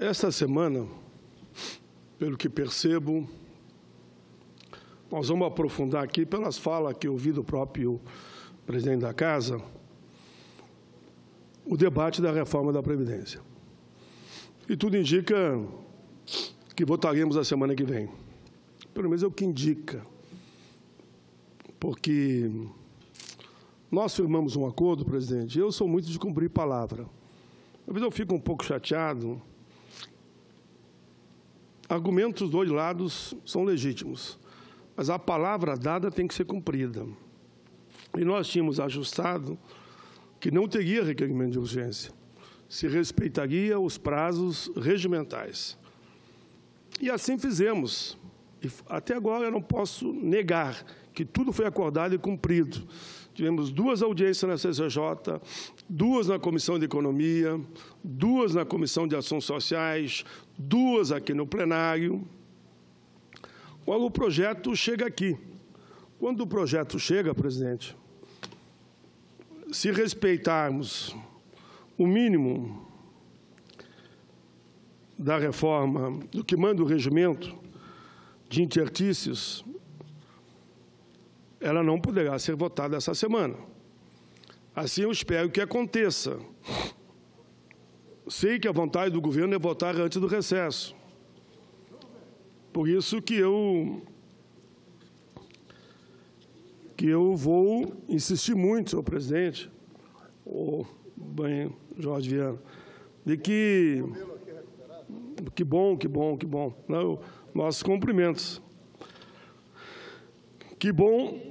Esta semana, pelo que percebo, nós vamos aprofundar aqui, pelas falas que eu ouvi do próprio presidente da Casa, o debate da reforma da Previdência. E tudo indica que votaremos a semana que vem. Pelo menos é o que indica. Porque nós firmamos um acordo, presidente, e eu sou muito de cumprir palavra. Às vezes eu fico um pouco chateado. Argumentos dos dois lados são legítimos, mas a palavra dada tem que ser cumprida. E nós tínhamos ajustado que não teria requerimento de urgência, se respeitaria os prazos regimentais. E assim fizemos. E até agora eu não posso negar que tudo foi acordado e cumprido. Tivemos 2 audiências na CCJ, 2 na Comissão de Economia, 2 na Comissão de Ações Sociais, 2 aqui no plenário. Quando o projeto chega aqui. Quando o projeto chega, presidente, se respeitarmos o mínimo da reforma, do que manda o regimento de interstícios, ela não poderá ser votada essa semana. Assim, eu espero que aconteça. Sei que a vontade do governo é votar antes do recesso. Por isso que eu vou insistir muito, senhor presidente, Jorge Viana, de que bom. Não, nossos cumprimentos. Que bom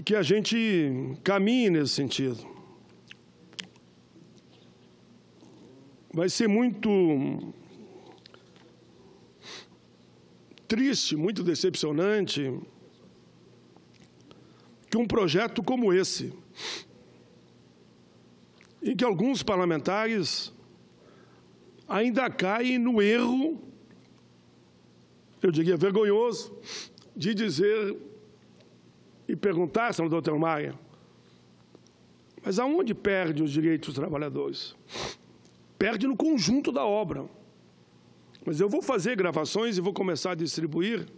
que a gente caminhe nesse sentido. Vai ser muito triste, muito decepcionante que um projeto como esse, em que alguns parlamentares ainda caem no erro, eu diria vergonhoso, de dizer e perguntar, senador Telmaia, mas aonde perde os direitos dos trabalhadores? Perde no conjunto da obra. Mas eu vou fazer gravações e vou começar a distribuir,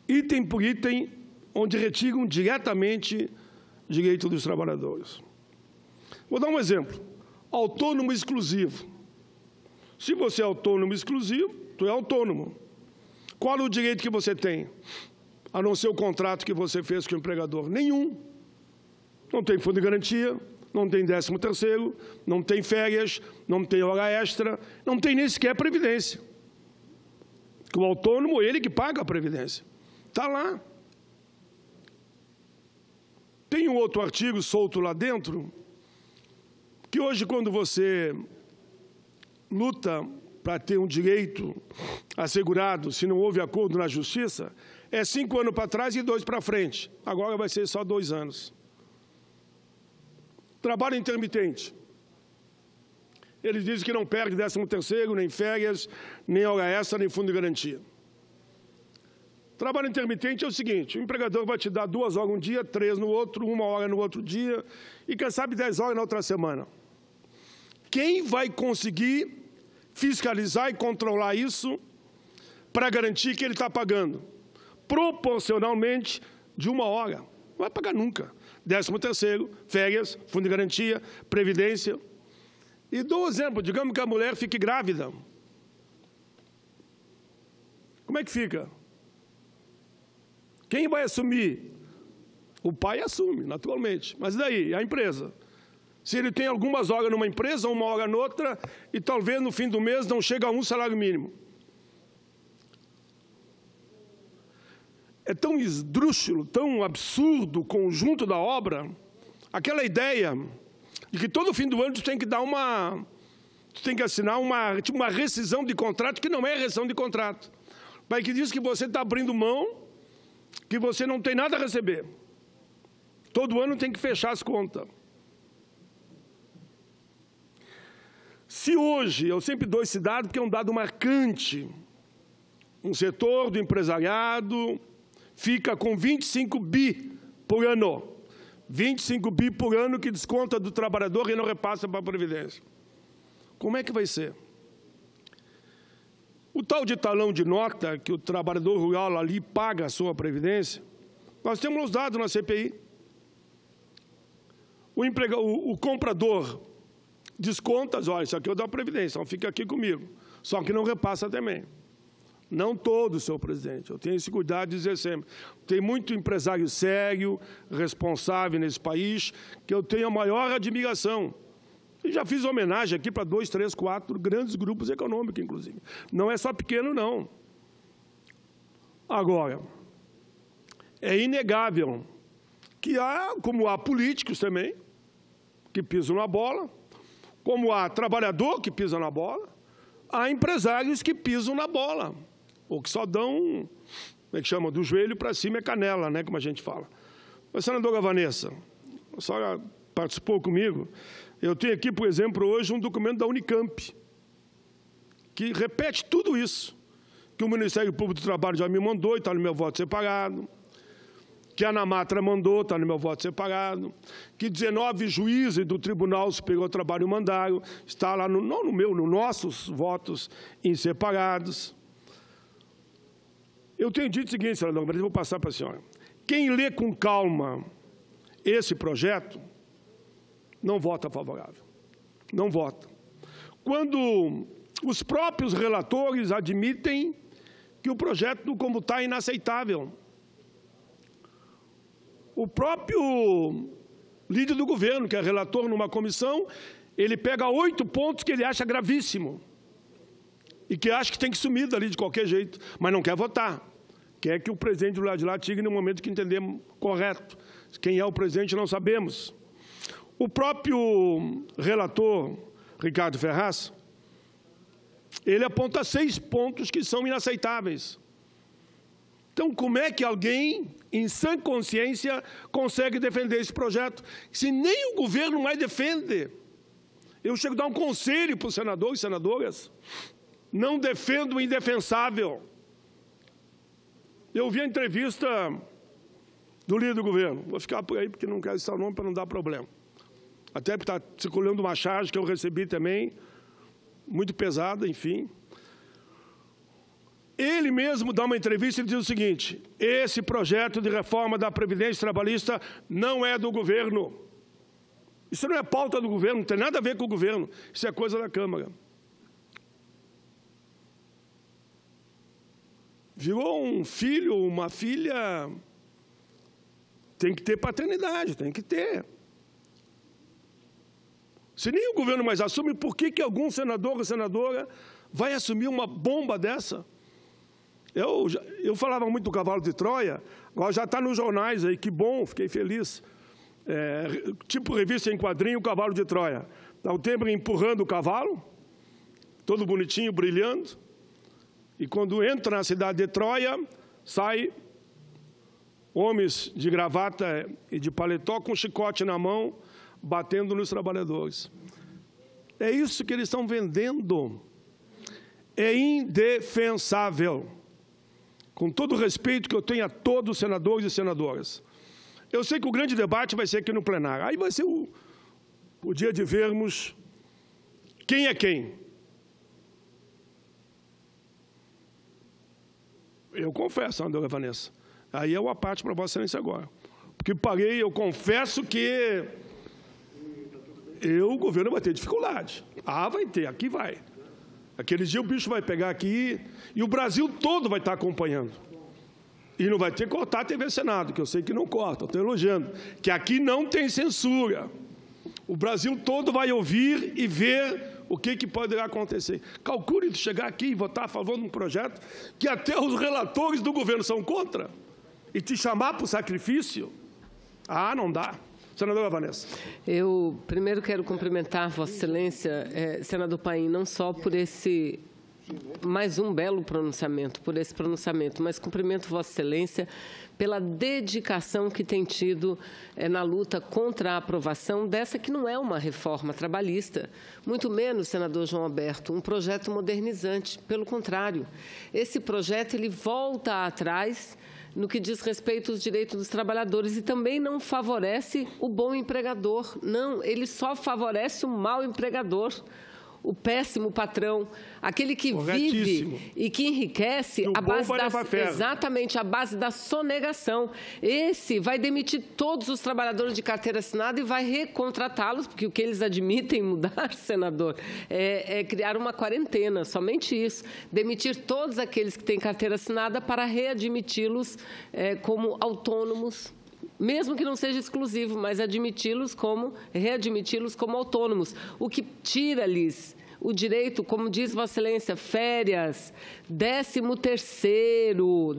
item por item, onde retiram diretamente direito dos trabalhadores. Vou dar um exemplo. Autônomo exclusivo. Se você é autônomo exclusivo, tu é autônomo. Qual é o direito que você tem? A não ser o contrato que você fez com o empregador? Nenhum. Não tem fundo de garantia, não tem 13º, não tem férias, não tem hora extra, não tem nem sequer previdência. O autônomo, ele que paga a previdência. Está lá. Tem um outro artigo solto lá dentro, que hoje, quando você luta para ter um direito assegurado, se não houve acordo na Justiça, é 5 anos para trás e 2 para frente. Agora vai ser só 2 anos. Trabalho intermitente. Eles dizem que não perde 13º, nem férias, nem hora extra, nem fundo de garantia. Trabalho intermitente é o seguinte, o empregador vai te dar 2 horas um dia, 3 no outro, 1 hora no outro dia e, quem sabe, 10 horas na outra semana. Quem vai conseguir fiscalizar e controlar isso para garantir que ele está pagando? Proporcionalmente de 1 hora. Não vai pagar nunca. 13º, férias, fundo de garantia, previdência. E dou um exemplo, digamos que a mulher fique grávida. Como é que fica? Quem vai assumir? O pai assume, naturalmente. Mas e daí? A empresa? Se ele tem algumas horas numa empresa, 1 hora noutra, e talvez no fim do mês não chega a 1 salário mínimo. É tão esdrúxulo, tão absurdo o conjunto da obra, aquela ideia de que todo fim do ano tu tem que dar tu tem que assinar uma rescisão de contrato, que não é rescisão de contrato, mas que diz que você está abrindo mão, que você não tem nada a receber. Todo ano tem que fechar as contas. Se hoje, eu sempre dou esse dado porque é um dado marcante, um setor do empresariado fica com 25 bi por ano. 25 bi por ano que desconta do trabalhador e não repassa para a Previdência. Como é que vai ser? tal de talão de nota, que o trabalhador rural ali paga a sua previdência, nós temos os dados na CPI. O comprador desconta, olha, isso aqui eu dou a previdência, então fica aqui comigo. Só que não repassa também. Não todo, senhor presidente. Eu tenho esse cuidado de dizer sempre. Tem muito empresário sério, responsável nesse país, que eu tenho a maior admiração. E já fiz homenagem aqui para 2, 3, 4 grandes grupos econômicos, inclusive. Não é só pequeno, não. Agora, é inegável que há, como há políticos também, que pisam na bola, como há trabalhador que pisa na bola, há empresários que pisam na bola, ou que só dão, como é que chama, do joelho para cima é canela, né, como a gente fala. Mas, senadora Vanessa, a senhora participou comigo, eu tenho aqui, por exemplo, hoje um documento da Unicamp, que repete tudo isso, que o Ministério Público do Trabalho já me mandou e está no meu voto separado, que a Anamatra mandou, está no meu voto separado, que 19 juízes do Tribunal Superior do Trabalho mandaram, está lá, não no meu, nos nossos votos em separados. Eu tenho dito o seguinte, senador, mas eu vou passar para a senhora. Quem lê com calma esse projeto, não vota favorável. Não vota. Quando os próprios relatores admitem que o projeto, como está, é inaceitável. O próprio líder do governo, que é relator numa comissão, ele pega 8 pontos que ele acha gravíssimo e que acha que tem que sumir dali de qualquer jeito, mas não quer votar. Quer que o presidente do lado de lá tire no momento que entendemos correto. Quem é o presidente não sabemos. O próprio relator, Ricardo Ferraz, ele aponta 6 pontos que são inaceitáveis. Então, como é que alguém, em sã consciência, consegue defender esse projeto, se nem o governo mais defende? Eu chego a dar um conselho para os senadores e senadoras, não defendo o indefensável. Eu vi a entrevista do líder do governo, vou ficar por aí porque não quero citar o nome para não dar problema. Até porque está circulando uma charge que eu recebi também, muito pesada, enfim. Ele mesmo dá uma entrevista e diz o seguinte, esse projeto de reforma da Previdência Trabalhista não é do governo. Isso não é pauta do governo, não tem nada a ver com o governo, isso é coisa da Câmara. Virou um filho, uma filha, tem que ter paternidade, tem que ter. Se nem o governo mais assume, por que algum senador ou senadora vai assumir uma bomba dessa? Eu falava muito do cavalo de Troia, agora já está nos jornais aí, que bom, fiquei feliz. Tipo revista em quadrinho, o cavalo de Troia. Está o tempo empurrando o cavalo, todo bonitinho, brilhando, e quando entra na cidade de Troia, sai homens de gravata e de paletó com chicote na mão, batendo nos trabalhadores. É isso que eles estão vendendo. É indefensável. Com todo o respeito que eu tenho a todos os senadores e senadoras. Eu sei que o grande debate vai ser aqui no plenário. Aí vai ser o dia de vermos quem é quem. Eu confesso, senadora Vanessa. Aí é uma parte para Vossa Excelência agora. Porque parei, eu confesso que o governo vai ter dificuldade. Ah, vai ter, aqui vai. Aquele dia o bicho vai pegar aqui e o Brasil todo vai estar acompanhando. E não vai ter que cortar a TV Senado, que eu sei que não corta, estou elogiando. Que aqui não tem censura. O Brasil todo vai ouvir e ver o que poderá acontecer. Calcule de chegar aqui e votar a favor de um projeto que até os relatores do governo são contra e te chamar para o sacrifício. Ah, não dá. Senadora Vanessa. Eu primeiro quero cumprimentar Vossa Excelência, senador Paim, não só por esse mais um belo pronunciamento, por esse pronunciamento, mas cumprimento Vossa Excelência pela dedicação que tem tido na luta contra a aprovação dessa que não é uma reforma trabalhista, muito menos, senador João Alberto, um projeto modernizante. Pelo contrário, esse projeto ele volta atrás no que diz respeito aos direitos dos trabalhadores e também não favorece o bom empregador. Não, ele só favorece o mau empregador. o péssimo patrão, aquele que vive e que enriquece a base exatamente a base da sonegação. Esse vai demitir todos os trabalhadores de carteira assinada e vai recontratá-los, porque o que eles admitem mudar, senador, é criar uma quarentena, somente isso. Demitir todos aqueles que têm carteira assinada para readmiti-los como autônomos, mesmo que não seja exclusivo, mas readmiti-los como autônomos, o que tira-lhes o direito, como diz Vossa Excelência, férias, 13º,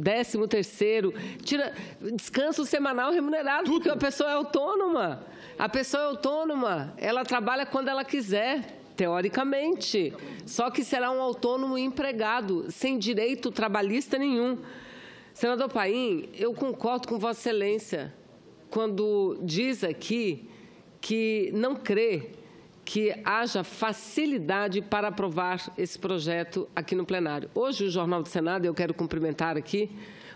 tira descanso semanal remunerado, porque a pessoa é autônoma. A pessoa é autônoma, ela trabalha quando ela quiser, teoricamente, só que será um autônomo empregado, sem direito trabalhista nenhum. Senador Paim, eu concordo com Vossa Excelência quando diz aqui que não crê que haja facilidade para aprovar esse projeto aqui no plenário. Hoje, o Jornal do Senado, eu quero cumprimentar aqui,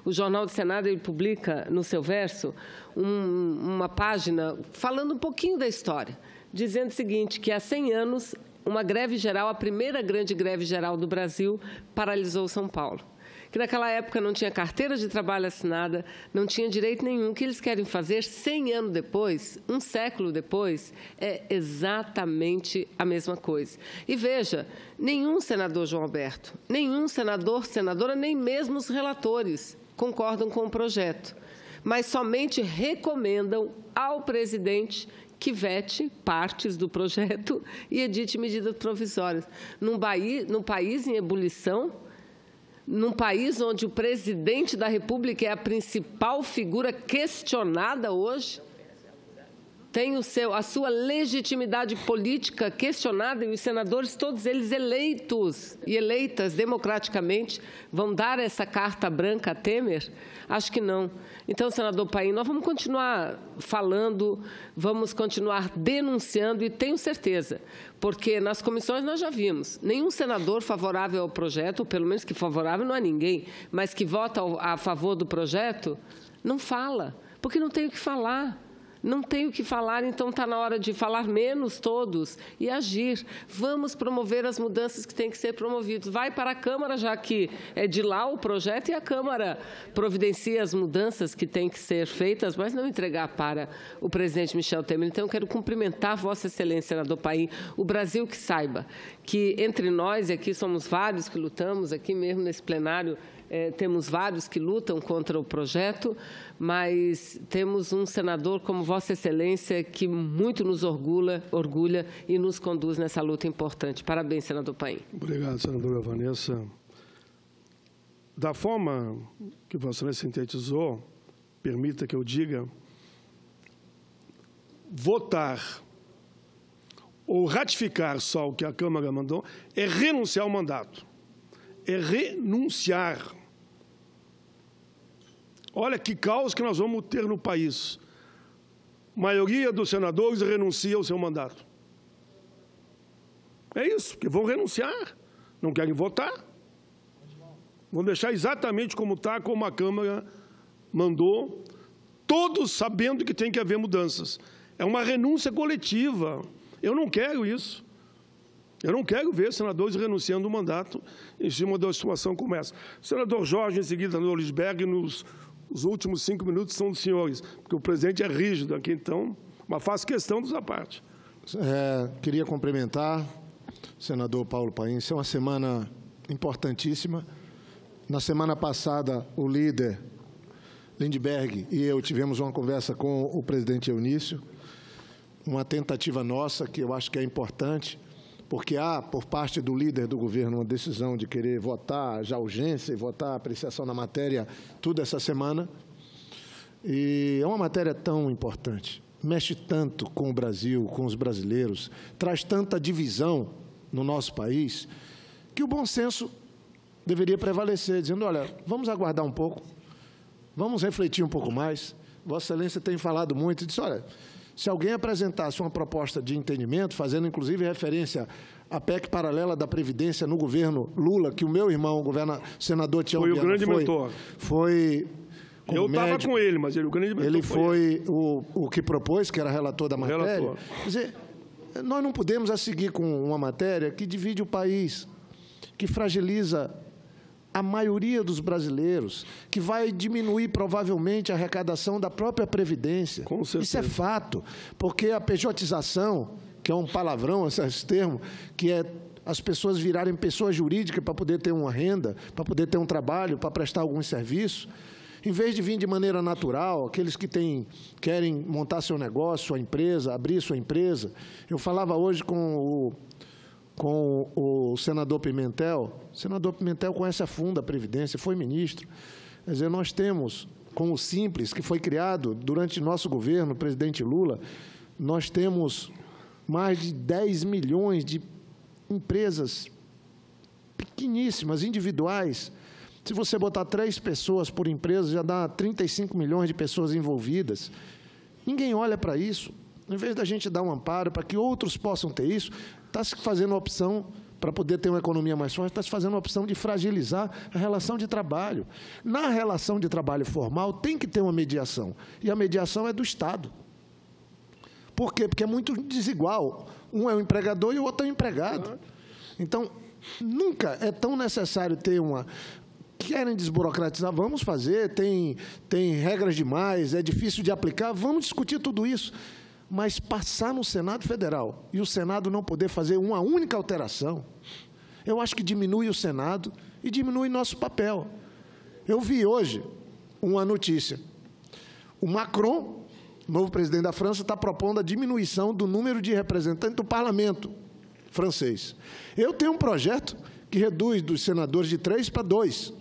o Jornal do Senado ele publica no seu verso uma página falando um pouquinho da história, dizendo o seguinte, que há 100 anos, uma greve geral, a primeira grande greve geral do Brasil, paralisou São Paulo. Que naquela época não tinha carteira de trabalho assinada, não tinha direito nenhum. O que eles querem fazer 100 anos depois, um século depois, é exatamente a mesma coisa. E veja, nenhum senador, João Alberto, nenhum senador, senadora, nem mesmo os relatores concordam com o projeto, mas somente recomendam ao presidente que vete partes do projeto e edite medidas provisórias. Num país em ebulição, num país onde o presidente da República é a principal figura questionada hoje, tem a sua legitimidade política questionada, e os senadores, todos eles eleitos e eleitas democraticamente, vão dar essa carta branca a Temer? Acho que não. Então, senador Paim, nós vamos continuar falando, vamos continuar denunciando, e tenho certeza, porque nas comissões nós já vimos, nenhum senador favorável ao projeto, ou pelo menos que favorável não há ninguém, mas que vota a favor do projeto, não fala, porque não tem o que falar. Não tem o que falar, então está na hora de falar menos todos e agir. Vamos promover as mudanças que têm que ser promovidas. Vai para a Câmara, já que é de lá o projeto, e a Câmara providencia as mudanças que têm que ser feitas, mas não entregar para o presidente Michel Temer. Então, eu quero cumprimentar Vossa Excelência, senador Paim, o Brasil que saiba que entre nós, e aqui somos vários que lutamos, aqui mesmo nesse plenário, temos vários que lutam contra o projeto, mas temos um senador como Vossa Excelência que muito nos orgulha e nos conduz nessa luta importante. Parabéns, senador Paim. Obrigado, senadora Vanessa. Da forma que Vossa Excelência sintetizou, permita que eu diga, votar ou ratificar só o que a Câmara mandou é renunciar ao mandato. É renunciar. Olha que caos que nós vamos ter no país. A maioria dos senadores renuncia ao seu mandato. É isso, que vão renunciar, não querem votar. Vão deixar exatamente como está, como a Câmara mandou, todos sabendo que tem que haver mudanças. É uma renúncia coletiva. Eu não quero isso. Eu não quero ver senadores renunciando ao mandato em cima de uma situação como essa. O senador Jorge, em seguida, senador Lisberg, os últimos 5 minutos são dos senhores, porque o presidente é rígido aqui, então, mas faço questão dessa parte. Queria cumprimentar o senador Paulo Paim. Isso é uma semana importantíssima. Na semana passada, o líder Lindbergh e eu tivemos uma conversa com o presidente Eunício, uma tentativa nossa, que eu acho que é importante, porque há, por parte do líder do governo, uma decisão de querer votar já urgência e votar apreciação na matéria, tudo essa semana. E é uma matéria tão importante, mexe tanto com o Brasil, com os brasileiros, traz tanta divisão no nosso país, que o bom senso deveria prevalecer, dizendo, olha, vamos aguardar um pouco, vamos refletir um pouco mais. Vossa Excelência tem falado muito, disse, olha, se alguém apresentasse uma proposta de entendimento, fazendo inclusive referência à PEC paralela da Previdência no governo Lula, que o meu irmão, senador Tião Biana, foi o grande mentor. Eu estava com ele, mas ele o grande mentor. Ele foi o que propôs, que era relator da matéria. Relator. Quer dizer, nós não podemos seguir com uma matéria que divide o país, que fragiliza a maioria dos brasileiros, que vai diminuir provavelmente a arrecadação da própria Previdência. Com certeza. Isso é fato, porque a pejotização, que é um palavrão, esse termo, que é as pessoas virarem pessoa jurídica para poder ter uma renda, para poder ter um trabalho, para prestar algum serviço, em vez de vir de maneira natural, aqueles que querem montar seu negócio, sua empresa, abrir sua empresa. Eu falava hoje com o senador Pimentel. O senador Pimentel conhece a fundo a Previdência, foi ministro. Quer dizer, nós temos, com o Simples, que foi criado durante nosso governo, o presidente Lula, nós temos mais de 10 milhões de empresas pequeníssimas, individuais. Se você botar 3 pessoas por empresa, já dá 35 milhões de pessoas envolvidas. Ninguém olha para isso. Em vez da gente dar um amparo para que outros possam ter isso, está se fazendo uma opção, para poder ter uma economia mais forte, está se fazendo uma opção de fragilizar a relação de trabalho. Na relação de trabalho formal, tem que ter uma mediação. E a mediação é do Estado. Por quê? Porque é muito desigual. Um é o empregador e o outro é o empregado. Então, nunca é tão necessário ter uma... Querem desburocratizar? Vamos fazer. Tem regras demais, é difícil de aplicar. Vamos discutir tudo isso. Mas passar no Senado Federal e o Senado não poder fazer uma única alteração, eu acho que diminui o Senado e diminui nosso papel. Eu vi hoje uma notícia. O Macron, novo presidente da França, está propondo a diminuição do número de representantes do parlamento francês. Eu tenho um projeto que reduz dos senadores de 3 para 2.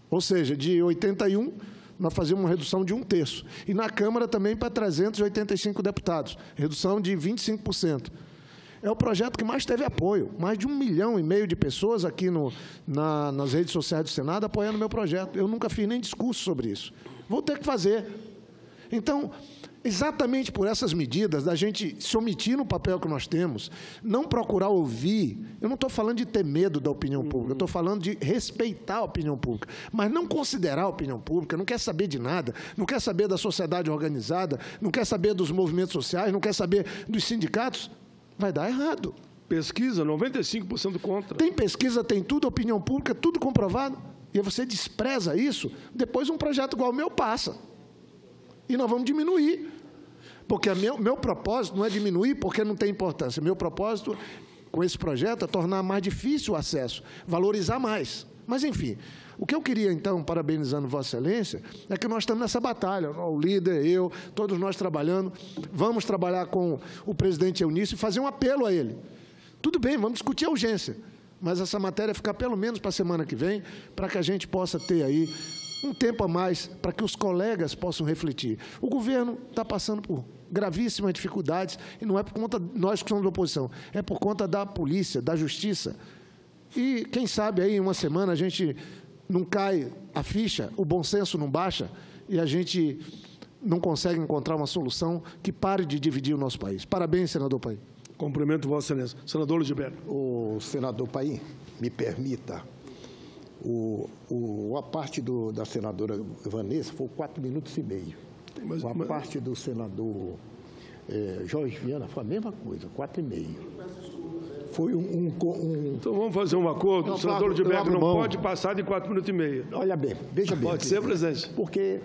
Ou seja, de 81, nós fazemos uma redução de 1/3. E na Câmara também para 385 deputados, redução de 25%. É o projeto que mais teve apoio. Mais de 1,5 milhão de pessoas aqui nas redes sociais do Senado apoiando o meu projeto. Eu nunca fiz nem discurso sobre isso. Vou ter que fazer. Então, exatamente por essas medidas, da gente se omitir no papel que nós temos, não procurar ouvir, eu não estou falando de ter medo da opinião pública, eu estou falando de respeitar a opinião pública, mas não considerar a opinião pública, não quer saber de nada, não quer saber da sociedade organizada, não quer saber dos movimentos sociais, não quer saber dos sindicatos, vai dar errado. Pesquisa, 95% contra. Tem pesquisa, tem tudo, opinião pública, tudo comprovado, e você despreza isso, depois um projeto igual o meu passa. E nós vamos diminuir, porque meu propósito não é diminuir porque não tem importância. Meu propósito com esse projeto é tornar mais difícil o acesso, valorizar mais. Mas, enfim, o que eu queria, então, parabenizando Vossa Excelência, é que nós estamos nessa batalha, o líder, eu, todos nós trabalhando, vamos trabalhar com o presidente Eunício e fazer um apelo a ele. Tudo bem, vamos discutir a urgência, mas essa matéria ficar pelo menos para a semana que vem, para que a gente possa ter aí um tempo a mais para que os colegas possam refletir. O governo está passando por gravíssimas dificuldades e não é por conta de nós que somos da oposição, é por conta da polícia, da justiça. E, quem sabe, aí em uma semana a gente não cai a ficha, o bom senso não baixa e a gente não consegue encontrar uma solução que pare de dividir o nosso país. Parabéns, senador Paim. Cumprimento Vossa Excelência. Senador Ludgero. O senador Paim, me permita, a parte da senadora Vanessa foi 4 minutos e meio. A parte do senador Jorge Viana foi a mesma coisa, 4,5. Foi Então vamos fazer um acordo. Não, o senador Ludgero não mão. Pode passar de 4 minutos e meio. Olha bem, veja bem. Pode ser, presidente. Porque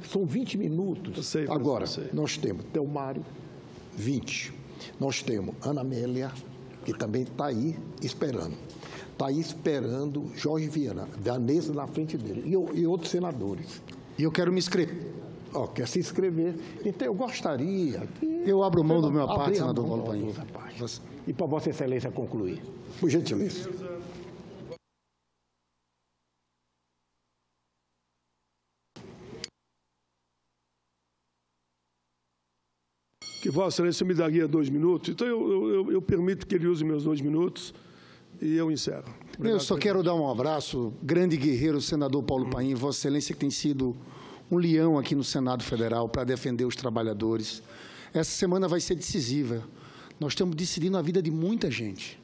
são 20 minutos. Eu sei, agora, eu sei. Nós temos Telmário, 20. Nós temos Ana Amélia, que também está aí esperando. Está aí esperando Jorge Viana, Vanessa na frente dele, e outros senadores. E eu quero me inscrever. Quer se inscrever. Então, eu gostaria que... Eu abro mão da minha parte, senador Paulo Paim. E para Vossa Excelência concluir. Por gentileza. Que Vossa Excelência me daria 2 minutos, então eu permito que ele use meus 2 minutos e eu encerro. Obrigado, eu só quero dar um abraço, grande guerreiro, senador Paulo Paim, Vossa Excelência que tem sido um leão aqui no Senado Federal para defender os trabalhadores. Essa semana vai ser decisiva. Nós estamos decidindo a vida de muita gente,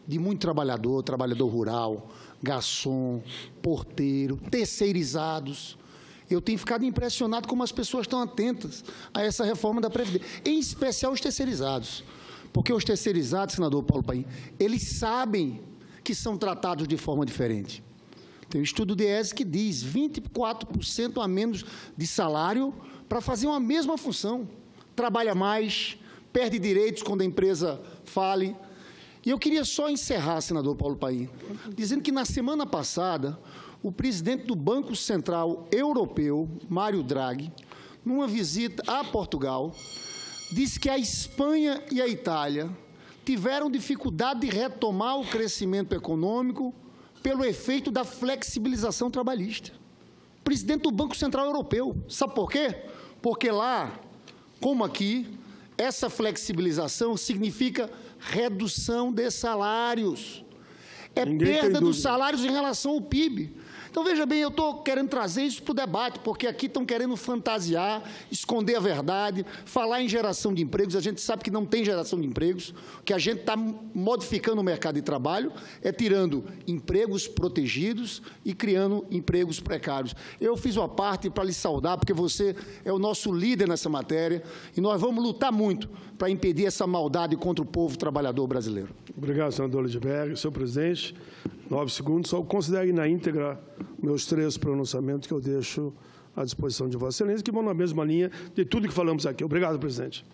de muito trabalhador rural, garçom, porteiro, terceirizados. Eu tenho ficado impressionado como as pessoas estão atentas a essa reforma da Previdência, em especial os terceirizados. Porque os terceirizados, senador Paulo Paim, eles sabem que são tratados de forma diferente. Tem um estudo do DIEESE que diz 24% a menos de salário para fazer uma mesma função. Trabalha mais, perde direitos quando a empresa fale. E eu queria só encerrar, senador Paulo Paim, dizendo que na semana passada, o presidente do Banco Central Europeu, Mário Draghi, numa visita a Portugal, disse que a Espanha e a Itália tiveram dificuldade de retomar o crescimento econômico pelo efeito da flexibilização trabalhista. Presidente do Banco Central Europeu. Sabe por quê? Porque lá, como aqui, essa flexibilização significa redução de salários. É perda dos salários em relação ao PIB. Então, veja bem, eu estou querendo trazer isso para o debate, porque aqui estão querendo fantasiar, esconder a verdade, falar em geração de empregos. A gente sabe que não tem geração de empregos. O que a gente está modificando o mercado de trabalho é tirando empregos protegidos e criando empregos precários. Eu fiz uma parte para lhe saudar, porque você é o nosso líder nessa matéria, e nós vamos lutar muito para impedir essa maldade contra o povo trabalhador brasileiro. Obrigado, senador Lindbergh. Senhor presidente, 9 segundos. Só considere na íntegra meus 3 pronunciamentos que eu deixo à disposição de Vossa Excelência, que vão na mesma linha de tudo que falamos aqui. Obrigado, presidente.